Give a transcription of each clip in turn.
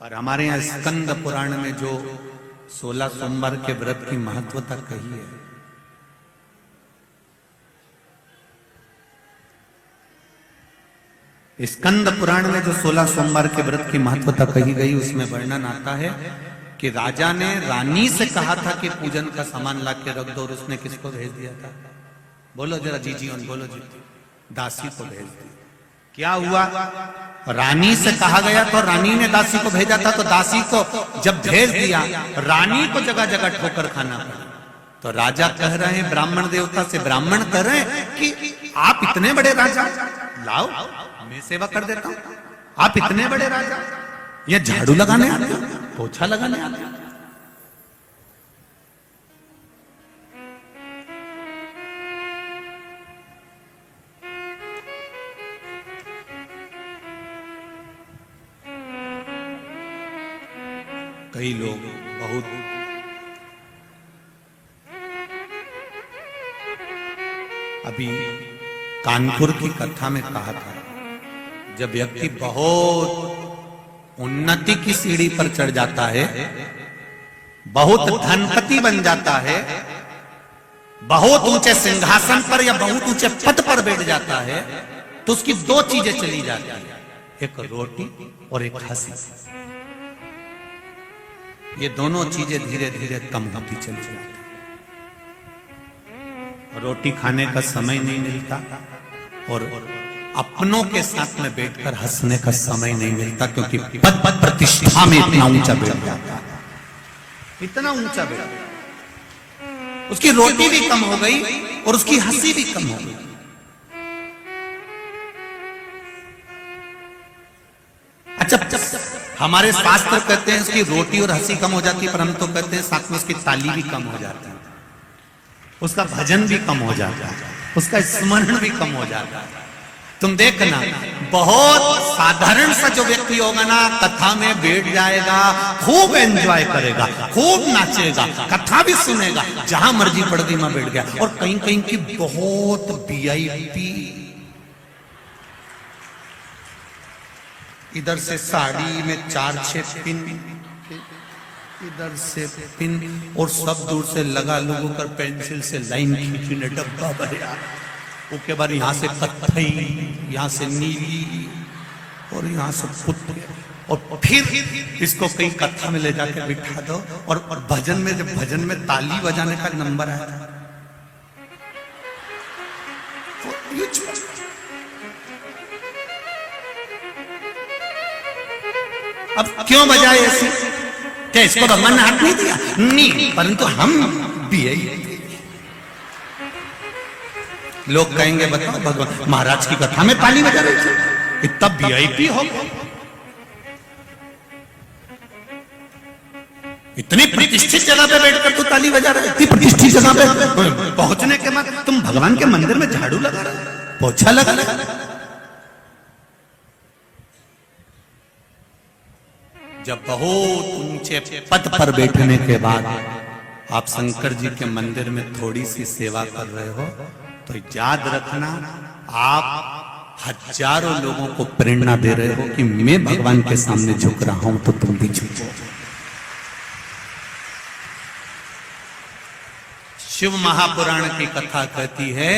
और हमारे यहाँ स्कंद पुराण में जो 16 सोमवार के व्रत की महत्वता कही है, स्कंद पुराण में जो 16 सोमवार के व्रत की महत्वता कही गई, उसमें वर्णन आता है कि राजा ने रानी से कहा था कि पूजन का सामान ला के रख दो, और उसने किसको भेज दिया था? बोलो जरा जी जी बोलो जी, दासी को भेज दिया। क्या हुआ? रानी से कहा गया तो रानी ने दासी को भेजा था, तो दासी को जब भेज दिया, रानी को जगह जगह ठोकर खाना पड़ा। तो राजा कह रहे हैं, ब्राह्मण देवता से ब्राह्मण कह रहे हैं कि आप इतने बड़े राजा, लाओ मैं सेवा कर देता हूं। आप इतने बड़े राजा, ये झाड़ू लगाने आते हो, पोछा लगाने आते हो। कई लोग बहुत अभी कानपुर की कथा में कहा था, जब व्यक्ति बहुत उन्नति की सीढ़ी पर चढ़ जाता है, बहुत धनपति बन जाता है, बहुत ऊंचे सिंहासन पर या बहुत ऊंचे पद पर बैठ जाता है, तो उसकी दो चीजें चली जाती है, एक रोटी और एक हंसी। ये दोनों चीजें धीरे धीरे कम होती चली जाती है। रोटी खाने का समय नहीं मिलता और अपनों के साथ में बैठकर हंसने का समय नहीं मिलता, क्योंकि पद पद प्रतिष्ठा में इतना ऊंचा बैठ जाता है, इतना ऊंचा बैठ, उसकी रोटी भी कम हो गई और उसकी हंसी भी कम हो गई। अच्छा, हमारे शास्त्र कहते हैं उसकी रोटी और हंसी कम हो जाती है, पर हम तो कहते हैं साथ में उसकी ताली भी कम हो जाती है, उसका भजन भी कम हो जाता है, उसका स्मरण भी कम हो जाता है। तुम देखना, बहुत साधारण सा जो व्यक्ति होगा ना, कथा में बैठ जाएगा, खूब एंजॉय करेगा, खूब नाचेगा, कथा भी सुनेगा, जहां मर्जी पड़ गई वहां बैठ गया। और कहीं कहीं की बहुत वीआईपी, इधर से साड़ी में 4-6 पिन, इधर से पिन, और सब दूर से लगा लोगों कर पेंसिल से लाइन खींचने डब्बा भरा, उसके बाद यहाँ से कत्थई, यहाँ से नीली और यहाँ से पुत्र, और फिर इसको कहीं कथा में ले जाकर बिठा दो। और भजन में, जब भजन में ताली बजाने का नंबर आया, अब क्यों बजाए ऐसे? क्या इसको भगवान ने हाथ नहीं दिया? नहीं, परंतु हम भी यही। लोग कहेंगे बताओ, भगवान महाराज की कथा में ताली बजा रहे थे, इतना वीआईपी हो, इतनी प्रतिष्ठित जगह पे बैठकर तू ताली बजा रहा है, इतनी प्रतिष्ठित जगह पे पहुंचने के बाद तुम भगवान के मंदिर में झाड़ू लगा रहे हो, पोछा लगा रहे हो। जब बहुत ऊंचे पद पर बैठने के बाद आप शंकर जी के मंदिर में थोड़ी सी सेवा कर रहे हो, तो याद रखना, आप हजारों लोगों को प्रेरणा दे रहे हो कि मैं भगवान के सामने झुक रहा हूं, तो तुम भी झुको। शिव महापुराण की कथा कहती है,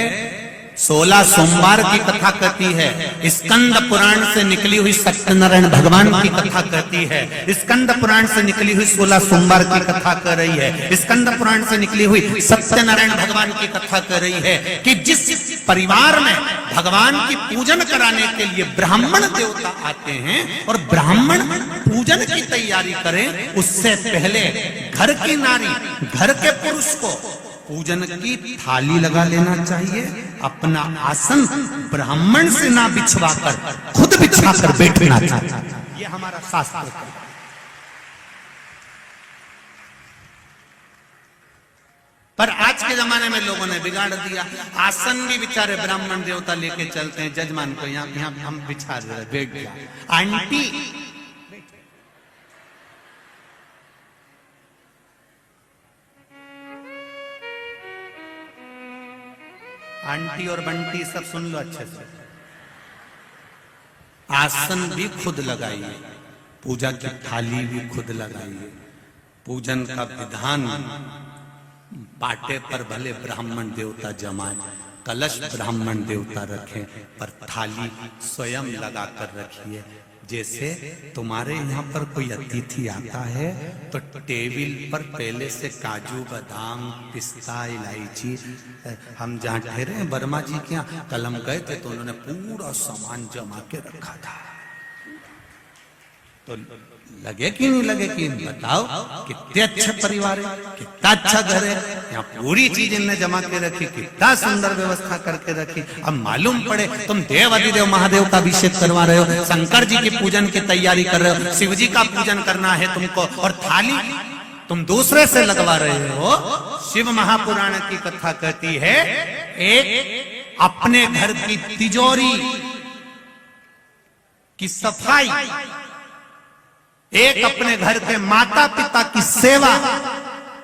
16 सोमवार की कथा कहती है, स्कंद पुराण से निकली हुई सत्यनारायण भगवान की कथा कहती है, स्कंद पुराण से निकली हुई 16 सोमवार की कथा कह रही है, स्कंद पुराण से निकली हुई सत्यनारायण भगवान की कथा कह रही है कि जिस परिवार में भगवान की पूजन कराने के लिए ब्राह्मण देवता आते हैं और ब्राह्मण पूजन की तैयारी करें, उससे पहले घर की नारी, घर के पुरुष को पूजन की थाली लगा लेना चाहिए, अपना आसन ब्राह्मण से ना बिछवाकर खुद बिछाकर बैठना चाहिए। ये हमारा शास्त्र है। पर आज के जमाने में लोगों ने बिगाड़ दिया, आसन भी बेचारे ब्राह्मण देवता लेके चलते हैं, जजमान को यहाँ हम बिछा दे रहे, बैठ गया। आंटी आंटी और बंटी सब सुन लो अच्छे से, आसन भी खुद लगाइए, पूजा की थाली भी खुद लगाइए। पूजन का विधान पाटे पर भले ब्राह्मण देवता जमाए, कलश ब्राह्मण देवता रखें, पर थाली स्वयं लगा कर रखिए। जैसे तुम्हारे यहाँ पर कोई अतिथि आता है तो टेबल पर पहले से काजू बादाम पिस्ता इलायची, हम जहाँ ठहरे हैं वर्मा जी के यहाँ, कल हम गए थे तो उन्होंने पूरा सामान जमा के रखा था। तो लगे कि नहीं लगे कि बताओ कितने अच्छे परिवार है, कितना अच्छा घर है, यहाँ पूरी चीज इनने जमा के रखी, कितना सुंदर व्यवस्था करके रखी। अब मालूम पड़े तुम देव अधिदेव महादेव का अभिषेक करवा रहे हो, शंकर जी की पूजन की तैयारी कर रहे हो, शिव जी का पूजन करना है तुमको, और थाली तुम दूसरे से लगवा रहे हो। शिव महापुराण की कथा कहती है एक अपने घर की तिजोरी की सफाई, एक अपने घर के माता पिता की सेवा,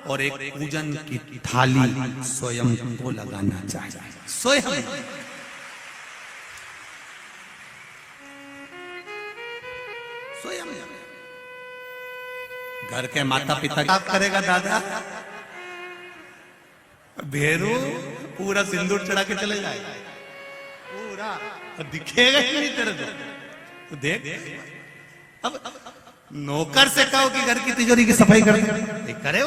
और एक पूजन की थाली स्वयं को लगाना चाहिए। स्वयं स्वयं घर के माता पिता क्या करेगा दादा? भेरू पूरा सिंदूर चढ़ा के चले जाएगा, पूरा दिखेगा ही नहीं तेरे को। तो देख, अब नौकर से कहो कि घर की तिजोरी की सफाई कर करे,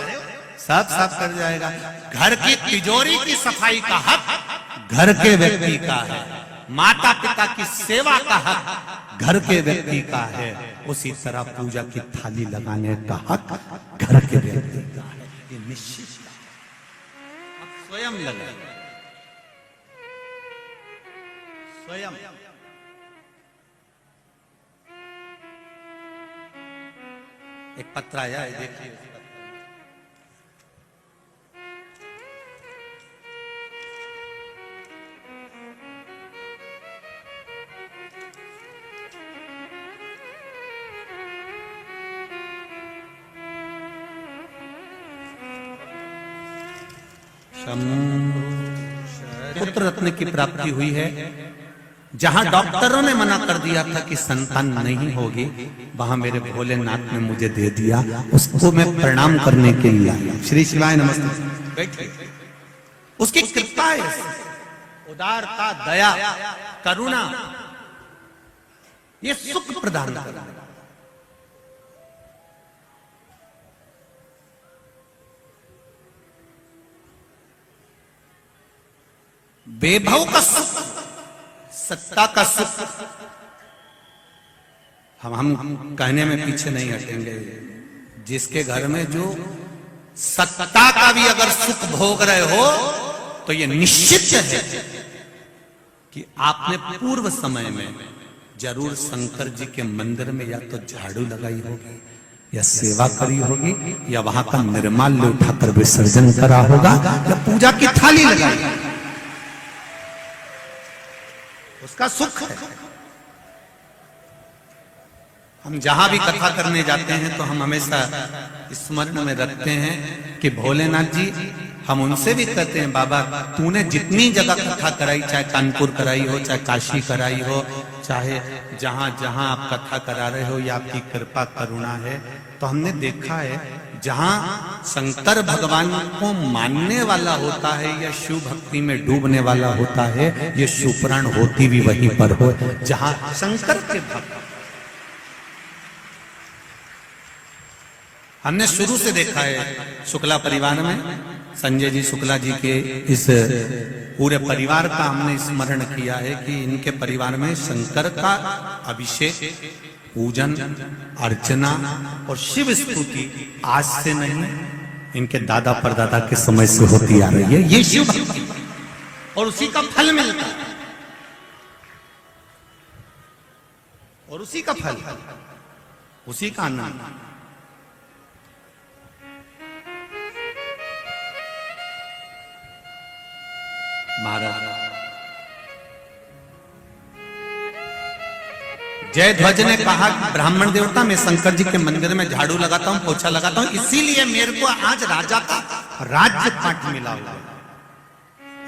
सब साफ कर जाएगा। घर की तिजोरी की सफाई का हक घर के व्यक्ति का है, माता पिता की सेवा का हक घर के व्यक्ति का है, उसी तरह पूजा की थाली लगाने का हक घर के व्यक्ति का है। ये निश्चित स्वयं लगाए, स्वयं। एक पत्र आया है, देखिए। पुत्र रत्न की प्राप्ति हुई है। जहां डॉक्टरों ने मना कर दिया था कि संतान नहीं होगी, वहां मेरे भोलेनाथ ने मुझे दे दिया, उसको मैं प्रणाम करने के लिए आया। श्री शिवाय नमस्ते। बैठिए। उसकी कृपा है, उदारता, दया, करुणा, ये सुख प्रदान करता है। वैभव का सुख, सत्ता का सुख, हम कहने में पीछे नहीं हटेंगे। जिसके घर में जो सत्ता का भी अगर सुख भोग रहे हो तो ये निश्चित है कि आपने पूर्व समय में जरूर शंकर जी के मंदिर में या तो झाड़ू लगाई होगी, या सेवा करी होगी, या वहां का निर्माल्य उठाकर विसर्जन करा होगा, या पूजा की थाली लगाई। उसका सुख है। हम जहां भी कथा करने जाते हैं तो हम हमेशा स्मरण में रखते हैं कि भोलेनाथ जी, हम उनसे भी कहते हैं बाबा तूने जितनी जगह कथा कराई, चाहे कानपुर कराई हो, चाहे काशी कराई हो, चाहे जहां जहां आप कथा करा रहे हो, या आपकी कृपा करुणा है। तो हमने देखा है जहां शंकर भगवान को मानने वाला होता है या शिव भक्ति में डूबने वाला होता है, ये शिवपुराण होती भी वहीं पर हो जहां शंकर के भक्त। हमने शुरू से देखा है शुक्ला परिवार में, संजय जी शुक्ला जी के इस पूरे परिवार का हमने स्मरण किया है कि इनके परिवार में शंकर का अभिषेक, पूजन, अर्चना और शिव स्तुति आज से नहीं, इनके दादा परदादा के समय से होती आ रही है। ये शिव भक्ति और उसी का फल मिलता है, और उसी का फल, उसी का आनंद। महाराज जयध्वज ने कहा ब्राह्मण देवता, मैं शंकर जी के मंदिर में झाड़ू लगाता हूं, पोछा लगाता हूं, इसीलिए मेरे को आज राजा का राज्यपाट मिला हुआ।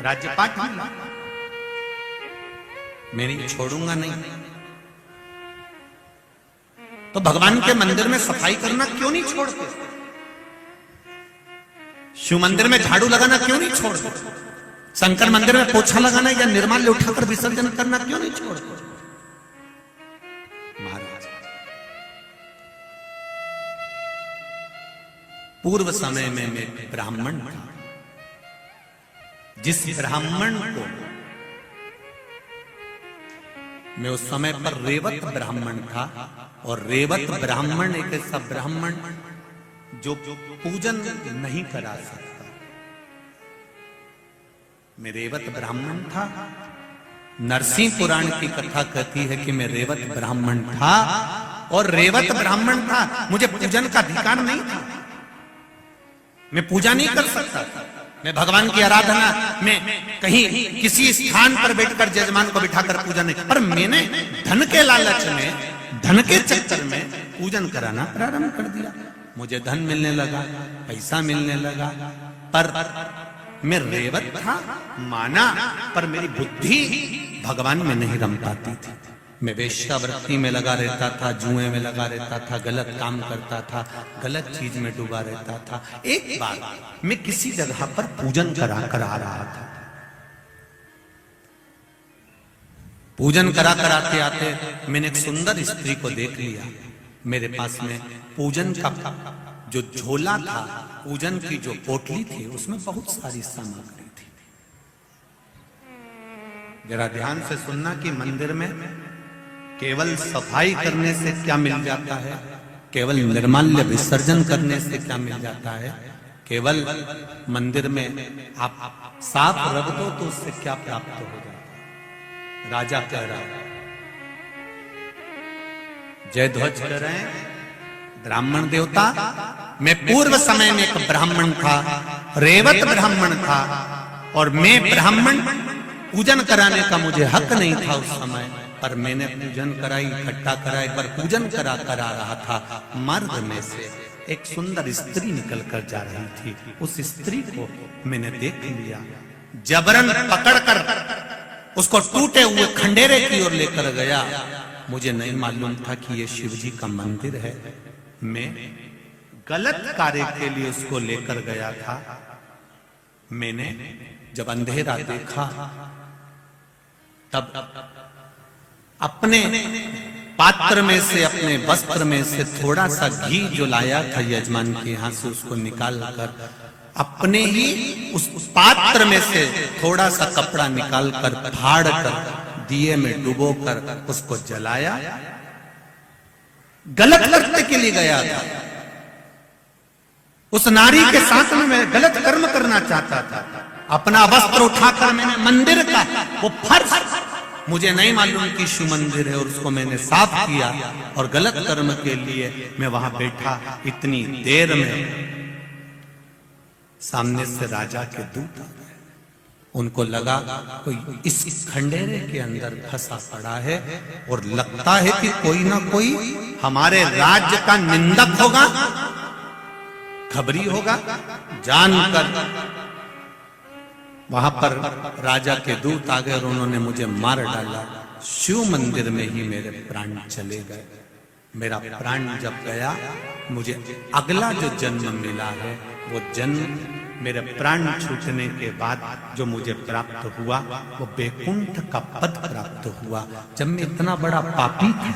राज्यपाट मिला, मैं नहीं छोड़ूंगा नहीं। तो भगवान के मंदिर में सफाई करना क्यों नहीं छोड़ते? शिव मंदिर में झाड़ू लगाना क्यों नहीं छोड़ते? शंकर मंदिर में पोछा लगाना या निर्माल्य उठाकर विसर्जन करना क्यों नहीं छोड़ते? महाराज, पूर्व समय में मैं ब्राह्मण था। जिस ब्राह्मण को मैं उस समय पर रेवत ब्राह्मण था, और रेवत ब्राह्मण एक ऐसा ब्राह्मण जो पूजन नहीं करा सकता। मैं रेवत ब्राह्मण था। नरसिंह पुराण की कथा कहती है कि मैं रेवत ब्राह्मण था, और रेवत ब्राह्मण था, मुझे पूजन का अधिकार नहीं था। मैं पूजा नहीं कर सकता। मैं भगवान की आराधना में कहीं किसी स्थान पर बैठकर जजमान को बिठाकर पूजा नहीं, पर मैंने धन के लालच में, धन के चक्कर में पूजन कराना प्रारंभ कर दिया। मुझे धन मिलने लगा, पैसा मिलने लगा, पर मैं रेवत था माना, पर मेरी बुद्धि भगवान में नहीं रम पाती थी। मैं वेश्यावृत्ति में लगा रहता था, जुए में लगा रहता था, गलत काम करता था, गलत चीज में डूबा रहता था। एक बार मैं किसी जगह पर पूजन करा कर आ रहा था। पूजन करा कर आते आते मैंने एक सुंदर स्त्री को देख लिया। मेरे पास में पूजन का जो झोला था, पूजन की जो पोटली थी, उसमें बहुत सारी सामग्री थी। जरा ध्यान से सुनना कि मंदिर में केवल सफाई करने से क्या मिल जाता है, केवल निर्माल्य विसर्जन करने से क्या मिल जाता है, केवल मंदिर में आप साफ रख दो तो उससे क्या प्राप्त हो जाता है। राजा कह रहा है, जय ध्वज कह रहे हैं ब्राह्मण देवता। मैं पूर्व समय में एक ब्राह्मण था, रेवत ब्राह्मण था, और मैं ब्राह्मण पूजन कराने का मुझे हक नहीं था उस समय, पर मैंने पूजन कराई, इकट्ठा कराई। पर पूजन करा रहा था, मार्ग में से एक सुंदर स्त्री निकल कर जा रही थी। उस स्त्री को मैंने देख लिया, जबरन पकड़कर उसको टूटे हुए खंडेरे की ओर लेकर गया। मुझे नहीं मालूम था कि ये शिव जी का मंदिर है। मैं गलत कार्य के लिए उसको लेकर गया था। मैंने जब अंधेरा देखा, तब अपने पात्र में से, अपने वस्त्र में से थोड़ा सा घी जो लाया था यजमान के यहां से, उसको निकाल कर अपने ही उस पात्र में से थोड़ा सा कपड़ा निकाल कर फाड़ कर दिए में डुबो कर उसको जलाया। गलत करने के लिए गया था। उस नारी के साथ में मैं गलत कर्म करना चाहता था। अपना वस्त्र उठाकर मैंने मंदिर का वो फर्श, मुझे नहीं मालूम कि शिव मंदिर है, और उसको मैंने साफ किया और गलत कर्म के लिए मैं वहां बैठा। इतनी देर में सामने से राजा के दूत आ गए। उनको लगा कोई इस खंडेरे के अंदर फंसा पड़ा है, और लगता है कि कोई ना कोई हमारे राज्य का निंदक होगा, खबरी होगा। जानकर वहां पर राजा के दूत आ गए और उन्होंने मुझे मार डाला। शिव मंदिर में ही मेरे प्राण चले गए। मेरा प्राण जब गया, मुझे अगला जो जन्म मिला है, वो जन्म मेरे प्राण छूटने के बाद जो मुझे प्राप्त हुआ, वो बैकुंठ का पद प्राप्त हुआ। जब मैं इतना बड़ा पापी था,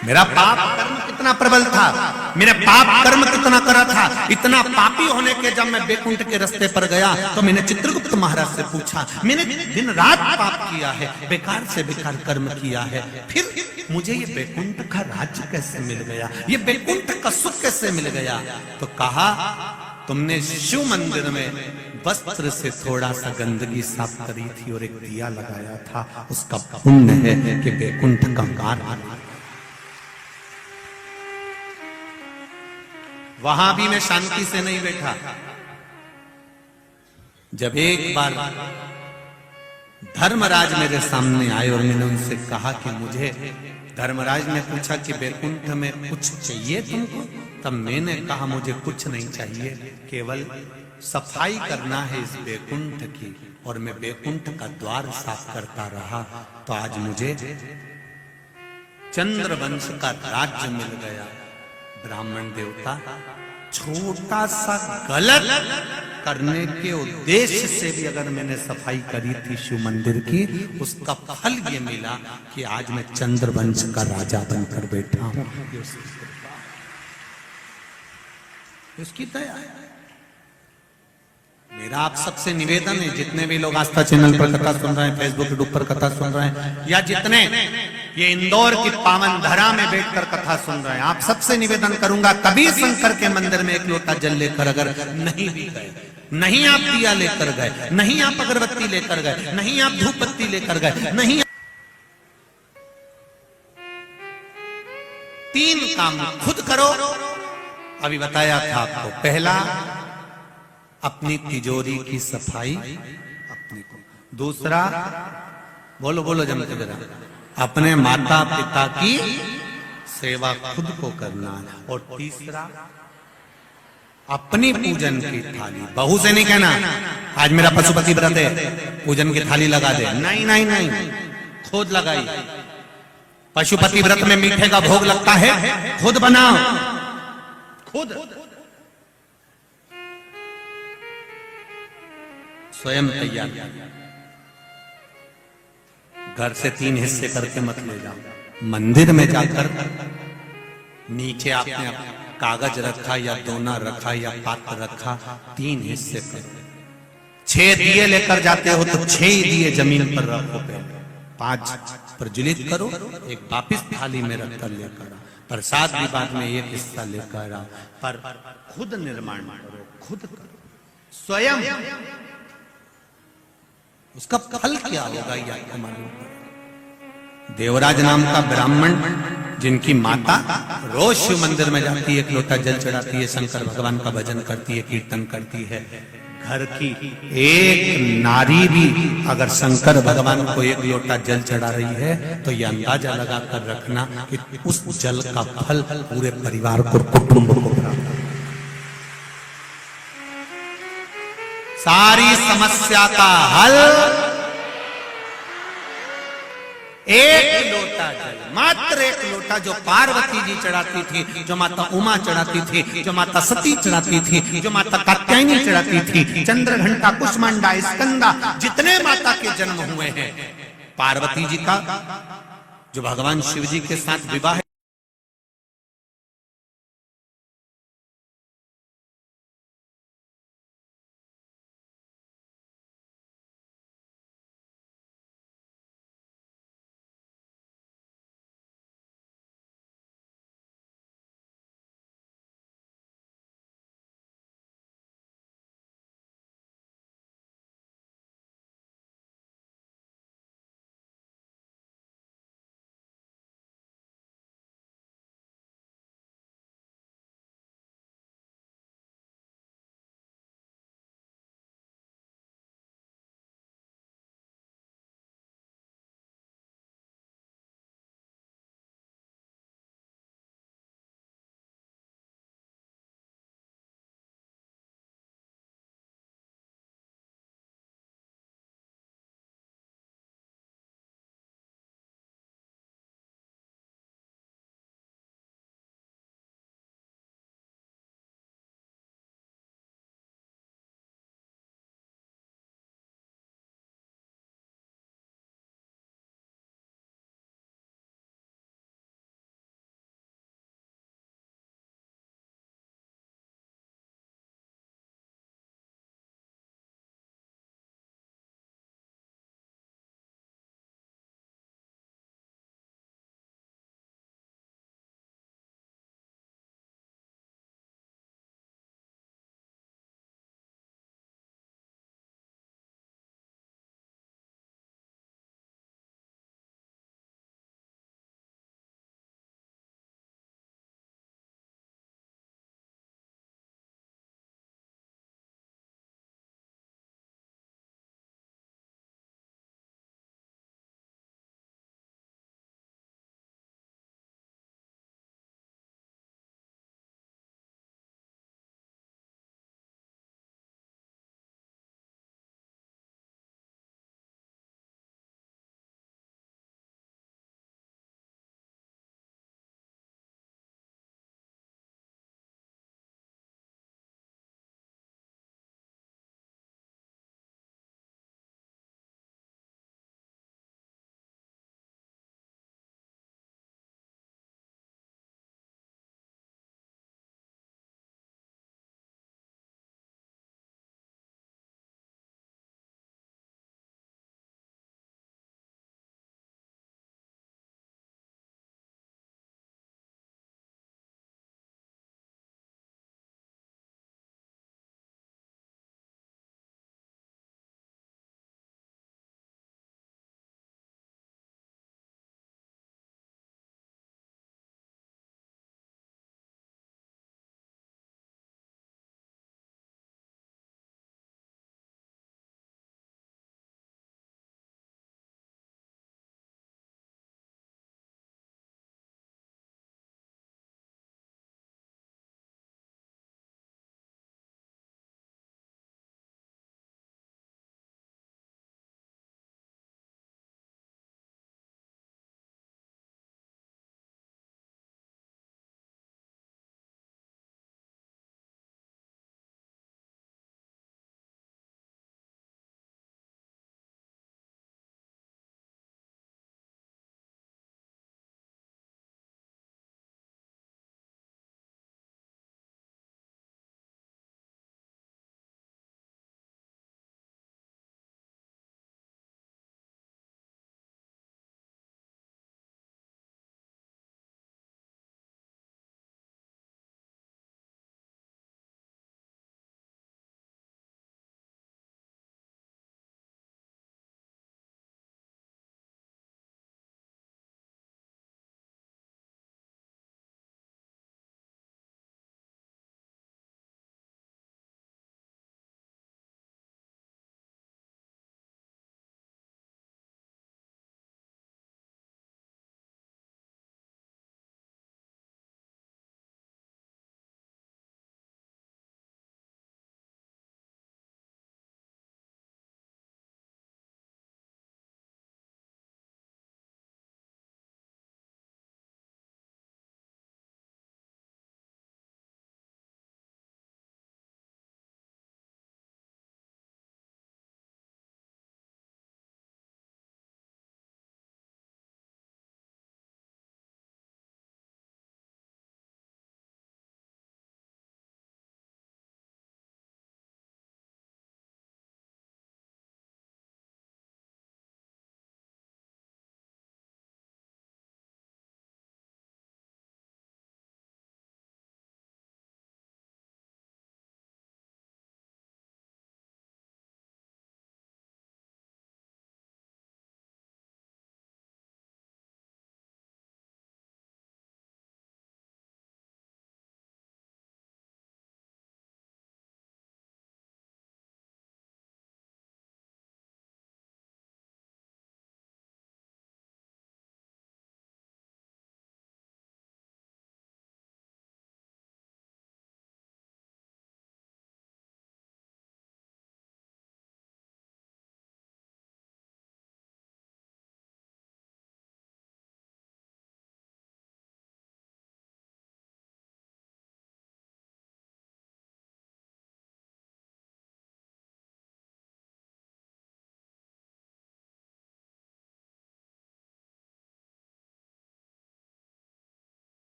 मेरा पाप कर्म कितना प्रबल था, मैंने पाप कर्म कितना करा था, इतना पापी होने के जब मैं बैकुंठ के रास्ते पर गया तो मैंने चित्रगुप्त महाराज से पूछा, मैंने दिन रात पाप किया है, बेकार से बेकार कर्म किया है, फिर मुझे ये बैकुंठ का राज्य कैसे मिल गया, ये बैकुंठ का सुख कैसे मिल गया? तो कहा, तुमने शिव मंदिर में वस्त्र से थोड़ा सा गंदगी साफ करी थी और एक दिया लगाया था, उसका पुण्य है कि बैकुंठ का मार्ग। वहां भी मैं शांति से नहीं बैठा। जब एक बार धर्मराज मेरे सामने आए और मैंने उनसे कहा कि मुझे, धर्मराज ने पूछा कि बैकुंठ में कुछ चाहिए तुमको? तब मैंने कहा मुझे कुछ नहीं चाहिए, केवल सफाई करना है इस बैकुंठ की। और मैं बैकुंठ का द्वार साफ करता रहा, तो आज मुझे चंद्रवंश का राज्य मिल गया। ब्राह्मण देवता छोटा सा गलत करने के उद्देश्य से भी अगर मैंने सफाई करी थी शिव मंदिर की, उसका फल ये मिला कि आज मैं चंद्रवंश का राजा बनकर बैठा हूं। उसकी दया है। मेरा आप सबसे निवेदन है, जितने भी लोग आस्था चैनल पर कथा सुन रहे हैं, फेसबुक यूट्यूब पर कथा सुन रहे हैं, या जितने ये इंदौर की पावन धरा में बैठकर कथा सुन रहे हैं, आप सबसे निवेदन करूंगा, कभी शंकर के मंदिर में एक लोटा जल लेकर अगर नहीं भी गए, नहीं आप दिया लेकर गए, नहीं आप अगरबत्ती लेकर गए, नहीं आप धूप बत्ती लेकर गए, नहीं, 3 काम खुद करो। अभी बताया था आपको, पहला अपनी तिजोरी की सफाई अपनी को, दूसरा बोलो बोलो जमते जरा, अपने माता पिता की सेवा खुद को करना, और तीसरा अपनी पूजन की थाली, बहू से नहीं कहना आज मेरा पशुपति व्रत है पूजन की थाली लगा दे, नहीं नहीं नहीं, खुद लगाई। पशुपति व्रत में मीठे का भोग लगता है, खुद बनाओ, खुद स्वयं तैयार। घर से 3 हिस्से करके मत ले जाओ। मंदिर में जाकर नीचे आपने कागज रखा या दोना रखा या पात्र रखा, 3 हिस्से करो। 6 दिए लेकर जाते हो तो 6 ही दिए जमीन पर रखो, पहले 5 प्रज्वलित करो, एक वापिस थाली में रखकर लेकर आओ, प्रसाद भी बाद में एक हिस्सा लेकर आओ, पर खुद निर्माण करो, खुद करो स्वयं। उसका फल क्या होगा ये आपको मालूम है। देवराज नाम का ब्राह्मण जिनकी माता रोज शिव मंदिर में जाती है, एक लोटा जल चढ़ाती है, शंकर भगवान का भजन करती है, कीर्तन करती है, घर की एक नारी भी अगर शंकर भगवान को एक लोटा जल चढ़ा रही है तो यह अंदाजा लगाकर रखना कि उस जल का फल पूरे परिवार को, कुटुंब को प्राप्त। सारी समस्या का हल एक लोटा जल, मात्र एक लोटा, जो पार्वती जी चढ़ाती थी, जो माता उमा चढ़ाती थी, जो माता सती चढ़ाती थी, जो माता कात्यायनी चढ़ाती थी, चंद्रघंटा, कुष्मांडा, स्कंदा, जितने माता के जन्म हुए हैं, पार्वती जी का जो भगवान शिव जी के साथ विवाह